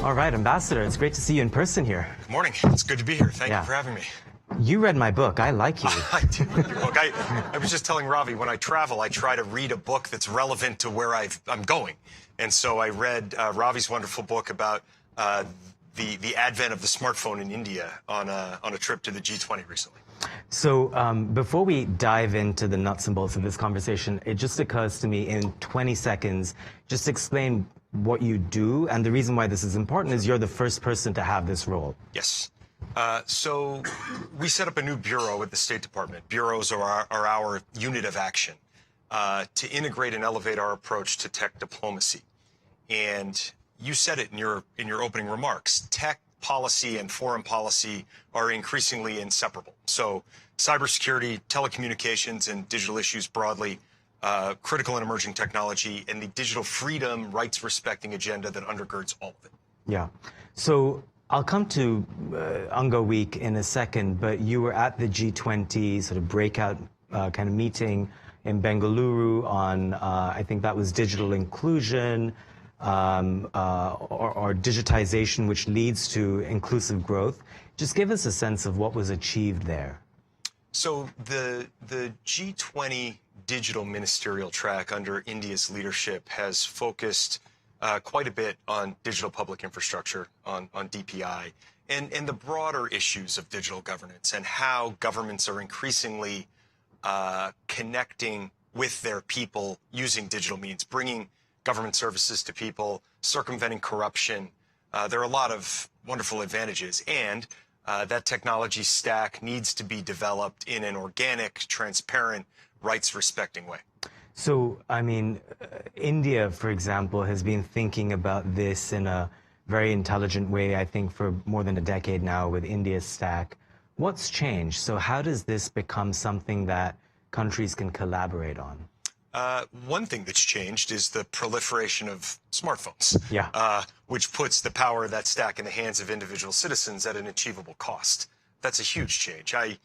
All right, Ambassador, it's great to see you in person here. Good morning. It's good to be here. Thank you for having me. You read my book. I like you. I did read your book. I was just telling Ravi, when I travel, I try to read a book that's relevant to where I'm going. And so I read Ravi's wonderful book about the advent of the smartphone in India on a trip to the G20 recently. So before we dive into the nuts and bolts of this conversation, it just occurs to me in 20 seconds, just explain what you do. And the reason why this is important is you're the first person to have this role. Yes. So we set up a new bureau at the State Department. Bureaus are our unit of action to integrate and elevate our approach to tech diplomacy. And you said it in your opening remarks. Tech policy and foreign policy are increasingly inseparable. So cybersecurity, telecommunications, and digital issues broadly, critical and emerging technology, and the digital freedom, rights-respecting agenda that undergirds all of it. Yeah. So I'll come to UNGA Week in a second, but you were at the G20 sort of breakout kind of meeting in Bengaluru on, I think that was digital inclusion, or digitization, which leads to inclusive growth. Just give us a sense of what was achieved there. So the G20 digital ministerial track under India's leadership has focused quite a bit on digital public infrastructure, on DPI, and the broader issues of digital governance and how governments are increasingly connecting with their people using digital means, bringing government services to people, circumventing corruption. There are a lot of wonderful advantages, and that technology stack needs to be developed in an organic, transparent, rights-respecting way. So, I mean, India, for example, has been thinking about this in a very intelligent way, I think, for more than a decade now with India's stack. What's changed? So how does this become something that countries can collaborate on? One thing that's changed is the proliferation of smartphones, which puts the power of that stack in the hands of individual citizens at an achievable cost. That's a huge change. I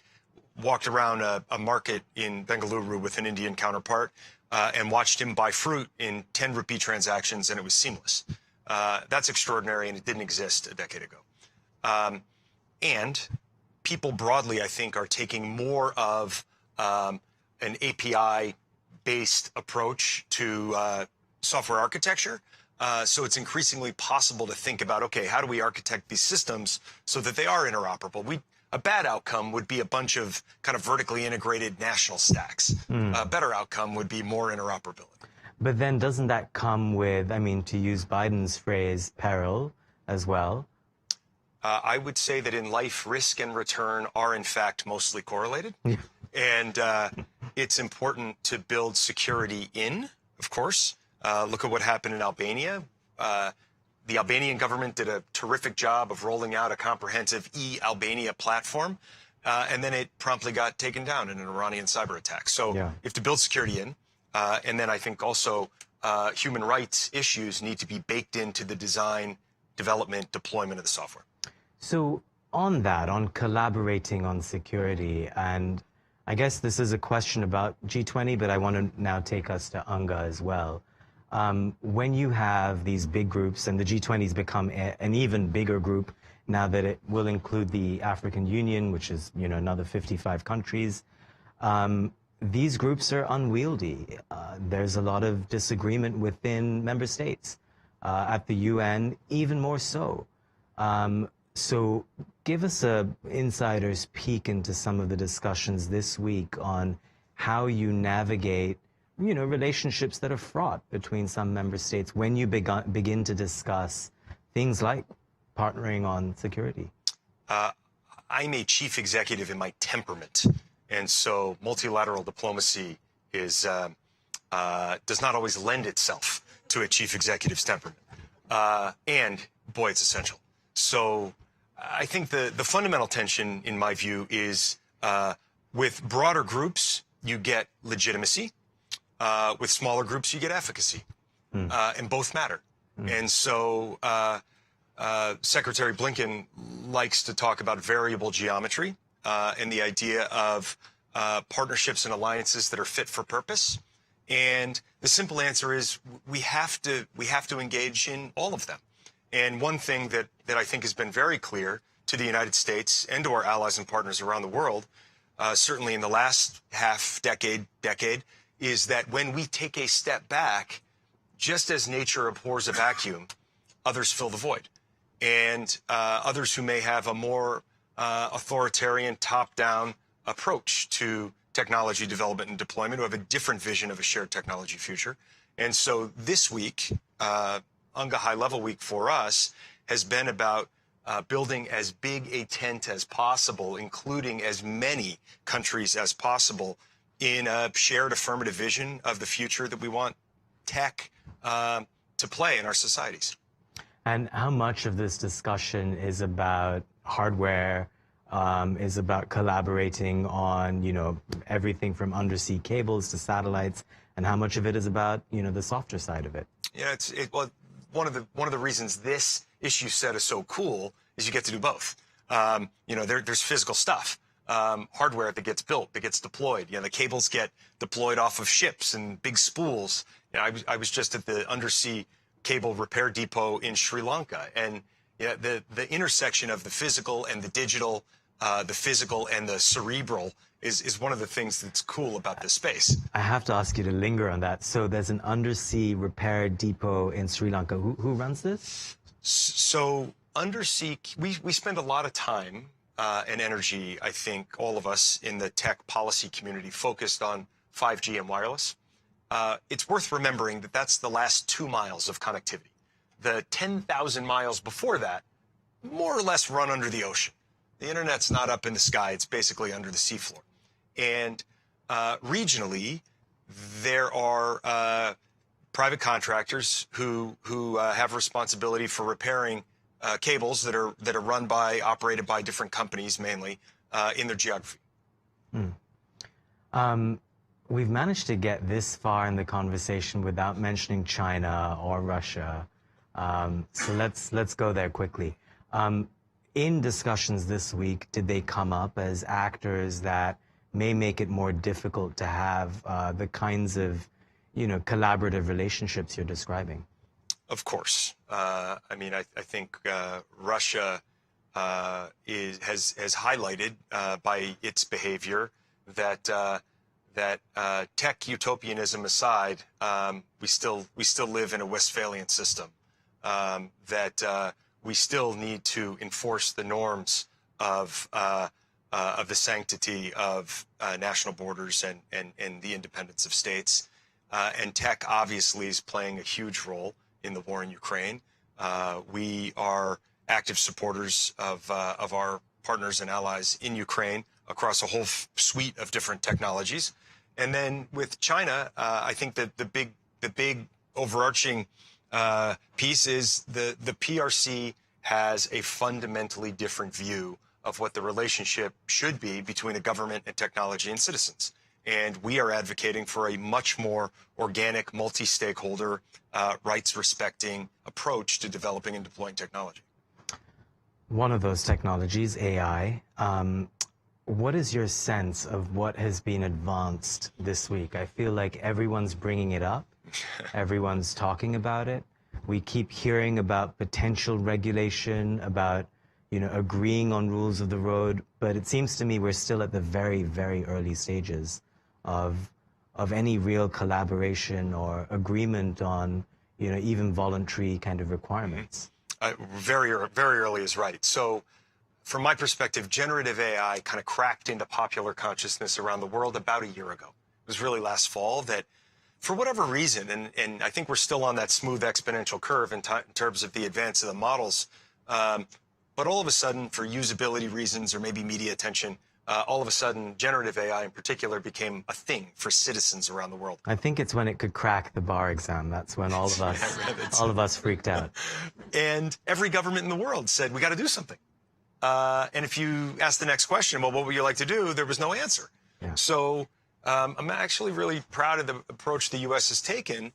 walked around a market in Bengaluru with an Indian counterpart and watched him buy fruit in 10 rupee transactions, and it was seamless. That's extraordinary, and it didn't exist a decade ago. And people broadly, I think, are taking more of an API-based approach to software architecture. So it's increasingly possible to think about, okay, how do we architect these systems so that they are interoperable? A bad outcome would be a bunch of kind of vertically integrated national stacks. A better outcome would be more interoperability. But then doesn't that come with, I mean, to use Biden's phrase, peril as well? I would say that in life, risk and return are, in fact, mostly correlated. And it's important to build security in, of course. Look at what happened in Albania. The Albanian government did a terrific job of rolling out a comprehensive e-Albania platform, and then it promptly got taken down in an Iranian cyber attack. So you have to build security in, and then I think also human rights issues need to be baked into the design, development, deployment of the software. So on that, on collaborating on security, and I guess this is a question about G20, but I want to now take us to UNGA as well. When you have these big groups, and the G20's become an even bigger group now that it will include the African Union, which is, you know, another 55 countries, these groups are unwieldy. There's a lot of disagreement within member states. At the UN, even more so. So give us a insider's peek into some of the discussions this week on how you navigate, you know, relationships that are fraught between some member states when you begin to discuss things like partnering on security. I'm a chief executive in my temperament, and so multilateral diplomacy is does not always lend itself to a chief executive's temperament. And boy, it's essential. So I think the fundamental tension, in my view, is with broader groups, you get legitimacy. With smaller groups, you get efficacy. And both matter. And so Secretary Blinken likes to talk about variable geometry and the idea of partnerships and alliances that are fit for purpose. And the simple answer is we have to engage in all of them. And one thing that I think has been very clear to the United States and to our allies and partners around the world, certainly in the last decade, is that when we take a step back, just as nature abhors a vacuum, others fill the void. And others who may have a more authoritarian, top-down approach to technology development and deployment, who have a different vision of a shared technology future. And so this week, UNGA High Level Week for us has been about building as big a tent as possible, including as many countries as possible, in a shared affirmative vision of the future that we want tech to play in our societies. And how much of this discussion is about hardware, is about collaborating on, everything from undersea cables to satellites, and how much of it is about, the softer side of it? Yeah, well, one of the reasons this issue set is so cool is you get to do both. There's physical stuff, hardware that gets built, that gets deployed. The cables get deployed off of ships and big spools. I was just at the undersea cable repair depot in Sri Lanka, and the intersection of the physical and the digital, the physical and the cerebral is one of the things that's cool about this space. I have to ask you to linger on that. So there's an undersea repair depot in Sri Lanka. Who runs this? So undersea, we spend a lot of time and energy, I think, all of us in the tech policy community focused on 5G and wireless. It's worth remembering that that's the last 2 miles of connectivity. The 10,000 miles before that, more or less run under the ocean. The internet's not up in the sky, it's basically under the seafloor. And regionally, there are private contractors who have responsibility for repairing cables that are operated by different companies, mainly in their geography. We've managed to get this far in the conversation without mentioning China or Russia. So let's go there quickly. In discussions this week, did they come up as actors that may make it more difficult to have the kinds of, collaborative relationships you're describing? Of course. I think Russia has highlighted by its behavior that tech utopianism aside, we still live in a Westphalian system. That we still need to enforce the norms of the sanctity of national borders and the independence of states. And tech obviously is playing a huge role in the war in Ukraine. We are active supporters of our partners and allies in Ukraine across a whole suite of different technologies. And then with China, I think that the big overarching piece is the PRC has a fundamentally different view of what the relationship should be between a government and technology and citizens. And we are advocating for a much more organic, multi-stakeholder, rights-respecting approach to developing and deploying technology. One of those technologies, AI. What is your sense of what has been advanced this week? I feel like everyone's bringing it up. Everyone's talking about it. We keep hearing about potential regulation, about, agreeing on rules of the road. But it seems to me we're still at the very, very early stages of any real collaboration or agreement on, even voluntary kind of requirements. Very early is right. So from my perspective, generative AI kind of cracked into popular consciousness around the world about a year ago. It was really last fall that, for whatever reason, and I think we're still on that smooth exponential curve in terms of the advance of the models, but all of a sudden, for usability reasons or maybe media attention, all of a sudden, generative AI in particular became a thing for citizens around the world. I think it's when it could crack the bar exam. That's when all of us freaked out. And every government in the world said, we got to do something. And if you ask the next question, well, what would you like to do? There was no answer. Yeah. So I'm actually really proud of the approach the U.S. has taken,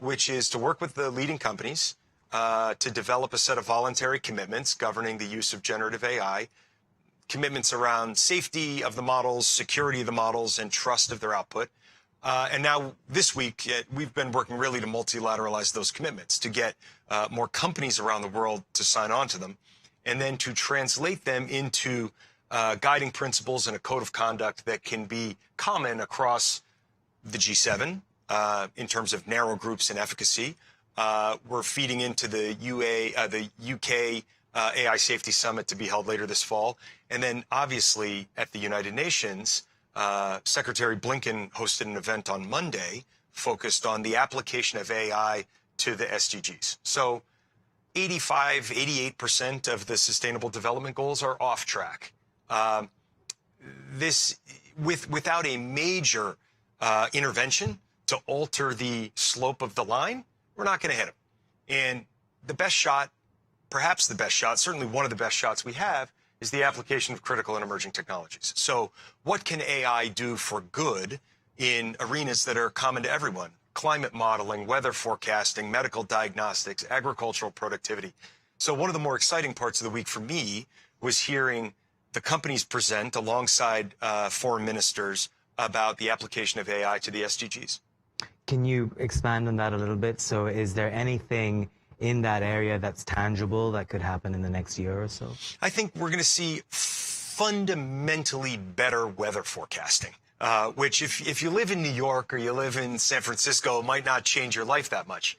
which is to work with the leading companies to develop a set of voluntary commitments governing the use of generative AI, commitments around safety of the models, security of the models, and trust of their output. And now this week, we've been working really to multilateralize those commitments, to get more companies around the world to sign on to them, and then to translate them into guiding principles and a code of conduct that can be common across the G7 in terms of narrow groups and efficacy. We're feeding into the UK AI Safety Summit to be held later this fall. And then obviously at the United Nations, Secretary Blinken hosted an event on Monday focused on the application of AI to the SDGs. So 88% of the Sustainable Development Goals are off track. Without a major intervention to alter the slope of the line, we're not going to hit them. And the best shot, perhaps the best shot, certainly one of the best shots we have, is the application of critical and emerging technologies. So what can AI do for good in arenas that are common to everyone? Climate modeling, weather forecasting, medical diagnostics, agricultural productivity. So one of the more exciting parts of the week for me was hearing the companies present alongside foreign ministers about the application of AI to the SDGs. Can you expand on that a little bit? So is there anything in that area that's tangible that could happen in the next year or so? I think we're going to see fundamentally better weather forecasting, which if you live in New York or you live in San Francisco, might not change your life that much.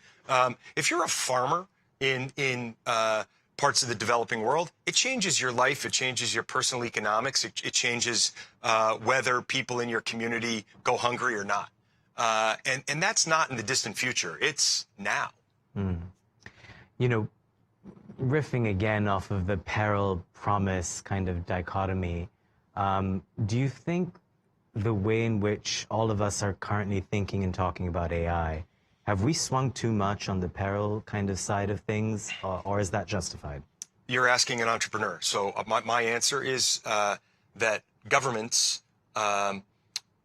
If you're a farmer in parts of the developing world, it changes your life. It changes your personal economics. It changes whether people in your community go hungry or not. And that's not in the distant future. It's now. Mm. You know, riffing again off of the peril-promise kind of dichotomy, do you think the way in which all of us are currently thinking and talking about AI, have we swung too much on the peril kind of side of things, or is that justified? You're asking an entrepreneur. So my answer is that governments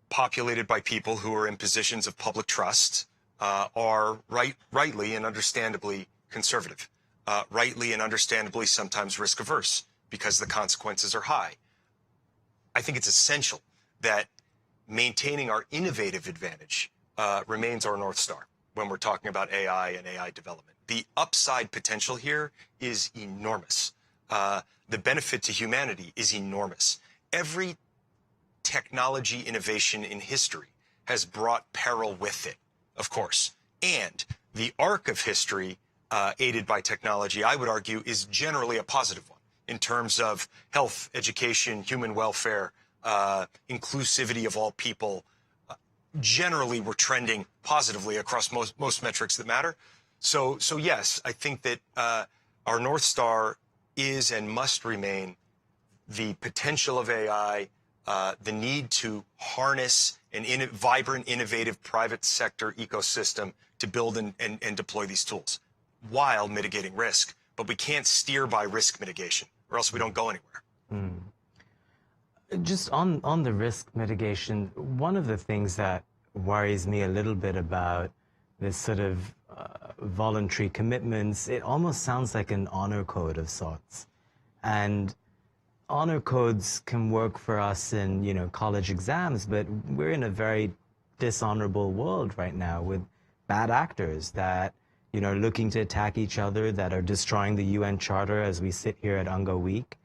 populated by people who are in positions of public trust are rightly and understandably conservative, rightly and understandably sometimes risk averse because the consequences are high. I think it's essential that maintaining our innovative advantage remains our North Star when we're talking about AI and AI development. The upside potential here is enormous. The benefit to humanity is enormous. Every technology innovation in history has brought peril with it, of course. And the arc of history, aided by technology, I would argue, is generally a positive one in terms of health, education, human welfare, inclusivity of all people. Generally, we're trending positively across most metrics that matter. So yes, I think that our North Star is and must remain the potential of AI, the need to harness an vibrant, innovative private sector ecosystem to build and deploy these tools while mitigating risk. But we can't steer by risk mitigation, or else we don't go anywhere. Just on the risk mitigation, one of the things that worries me a little bit about this sort of voluntary commitments, it almost sounds like an honor code of sorts. And honor codes can work for us in, you know, college exams, but we're in a very dishonorable world right now with bad actors that, you know, looking to attack each other, that are destroying the UN Charter as we sit here at UNGA Week.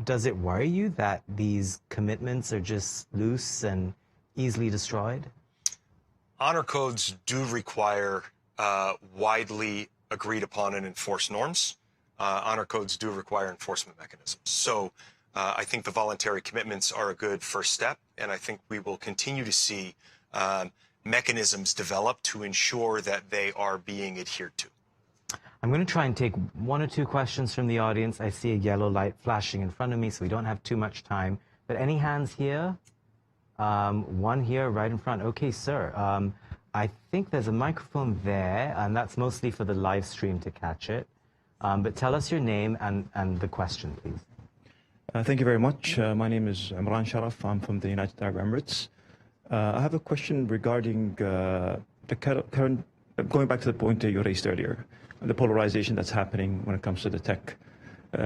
Does it worry you that these commitments are just loose and easily destroyed? Honor codes do require widely agreed upon and enforced norms. Honor codes do require enforcement mechanisms. So I think the voluntary commitments are a good first step, and I think we will continue to see mechanisms develop to ensure that they are being adhered to. I'm going to try and take one or two questions from the audience. I see a yellow light flashing in front of me, so we don't have too much time. But any hands here? One here right in front. Okay, sir. I think there's a microphone there, and that's mostly for the live stream to catch it. But tell us your name and the question, please. Thank you very much. My name is Imran Sharaf. I'm from the United Arab Emirates. I have a question regarding the current, going back to the point that you raised earlier, the polarization that's happening when it comes to the tech,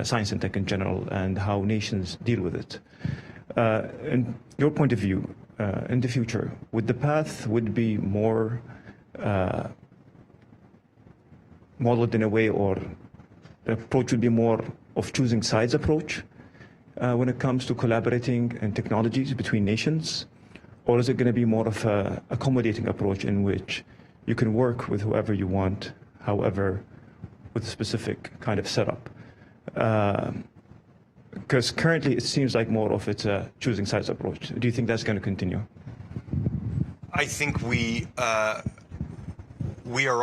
science and tech in general, and how nations deal with it. In your point of view, in the future, would the path be more modeled in a way, or the approach would be more of choosing sides approach when it comes to collaborating and technologies between nations? Or is it going to be more of a accommodating approach in which you can work with whoever you want, however, with a specific kind of setup? Because currently it seems like more of it's a choosing sides approach. Do you think that's going to continue? I think we are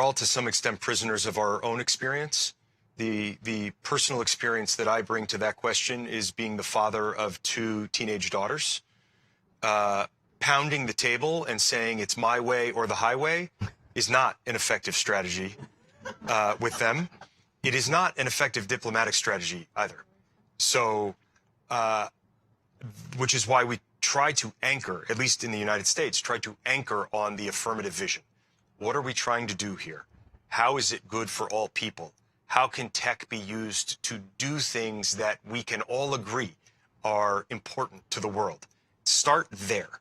all to some extent prisoners of our own experience. The personal experience that I bring to that question is being the father of 2 teenage daughters. Pounding the table and saying it's my way or the highway is not an effective strategy with them. It is not an effective diplomatic strategy either. So, which is why we try to anchor, at least in the United States, try to anchor on the affirmative vision. What are we trying to do here? How is it good for all people? How can tech be used to do things that we can all agree are important to the world? Start there.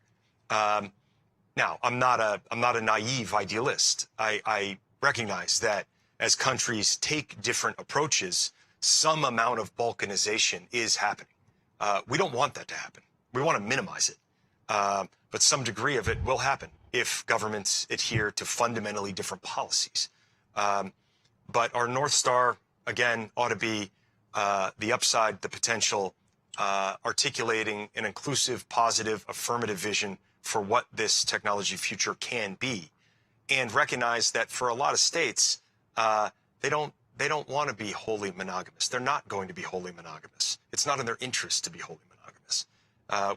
Now, I'm not a naive idealist. I recognize that as countries take different approaches, some amount of balkanization is happening. We don't want that to happen. We want to minimize it. But some degree of it will happen if governments adhere to fundamentally different policies. But our North Star, again, ought to be the upside, the potential, articulating an inclusive, positive, affirmative vision for what this technology future can be, and recognize that for a lot of states, they don't want to be wholly monogamous. They're not going to be wholly monogamous. It's not in their interest to be wholly monogamous,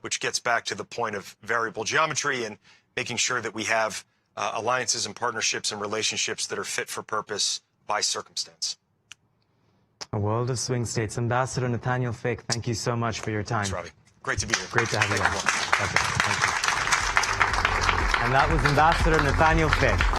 which gets back to the point of variable geometry and making sure that we have alliances and partnerships and relationships that are fit for purpose by circumstance. A world of swing states. Ambassador Nathaniel Fick, thank you so much for your time. Thanks, Robbie. Great to be here. Great to have you Thank on. Okay, thank you. And that was Ambassador Nathaniel Fick.